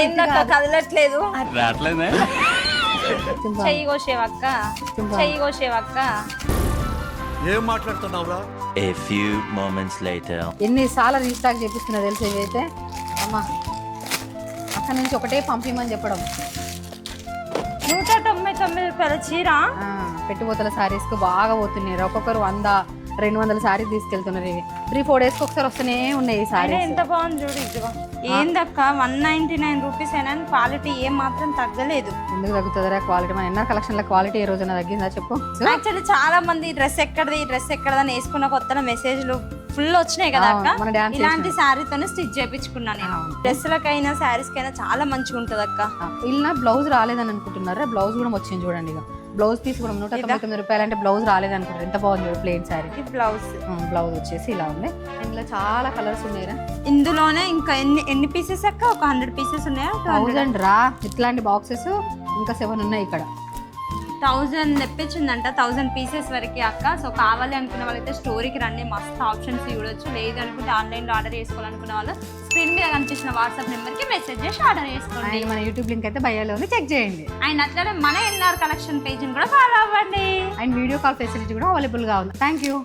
ఏందక్క కదలట్లేదు రావట్లేదే చెయ్యి కోసేవక్క చెయ్యి కోసేవక్క ఏం మాట్లాడుతున్నావురా? A few moments later. ఎన్నిసార్లు రీస్టాక్ చేపిస్తున్నా తెలుసు ఇవైతే అమ్మా అక్కడ నుంచి ఒకటే పంపిమని చెప్పడం 199 రూపాయల చీర పెట్టుబోతల శారీస్కి బాగా పోతున్నాయి ఒక్కొక్కరు 100-200 శారీస్ తీసుకెళ్తున్నారు ఇవి 3-4 డేస్కి ఒకసారి వస్తూనే ఉన్నాయి ఈ శారీ ఎంత బాగుంది చూడు ఇదిగో ఏందక్క 199 రూపీస్ అయినా క్వాలిటీ ఏం మాత్రం తగ్గలేదు. ఎందుకు తగ్గుతుందా క్వాలిటీ మన ఎన్నో కలెక్షన్ల క్వాలిటీ ఏ రోజున తగ్గిందా చెప్పు యాక్చువల్లీ చాలా మంది ఈ డ్రెస్ ఎక్కడదని వేసుకున్న కొత్త మెసేజ్లు ఫుల్ వచ్చినాయి కదా అక్క. మన డాన్స్ ఇలాంటి శారీతోనే స్టిచ్ చేయించుకున్నాను నేను. డ్రెస్లకైనా శారీస్ కైనా చాలా మంచిగా ఉంటది అక్క. ఇలా బ్లౌజ్ రాలేదని అనుకుంటున్నారా బ్లౌజ్ కూడా వచ్చింది చూడండి ఇక బ్లౌజ్ పీస్ కూడా 199 రూపాయలు అంటే బ్లౌజ్ రాలేదనుకుంటారు ఎంత బాగుంది చూడు ప్లెయిన్ శారీ బ్లౌజ్ బ్లౌజ్ వచ్చేసి ఇలా ఉంది ఇందులో చాలా కలర్స్ ఉన్నాయిరా ఇందులోనే ఇంకా ఎన్ని పీసెస్ అక్క ఒక 100 పీసెస్ ఉన్నాయా 1000 రా ఇట్లాంటి బాక్సెస్ ఇంకా 7 ఉన్నాయి ఇక్కడ 1000 తెప్పించిందంట 1000 పీసెస్ వరకు అక్క. సో కావాలి అనుకున్న వాళ్ళైతే స్టోరీకి రండి మస్తు ఆప్షన్స్ చూడొచ్చు. లేదు అనుకుంటే ఆన్లైన్లో ఆర్డర్ చేసుకోవాలనుకున్న వాళ్ళు స్క్రీన్ మీద కనిపిస్తున్న వాట్సాప్ నెంబర్కి మెసేజ్ చేసి ఆర్డర్ చేసుకోండి. మన యూట్యూబ్ లింక్ అయితే బయోలో ఉంది చెక్ చేయండి. అండ్ అట్లనే మన ఎన్ఆర్ కలెక్షన్ పేజ్ని కూడా ఫాలో అవ్వండి. అండ్ వీడియో కాల్ ఫెసిలిటీ కూడా అవైలబుల్గా ఉంది. Thank you.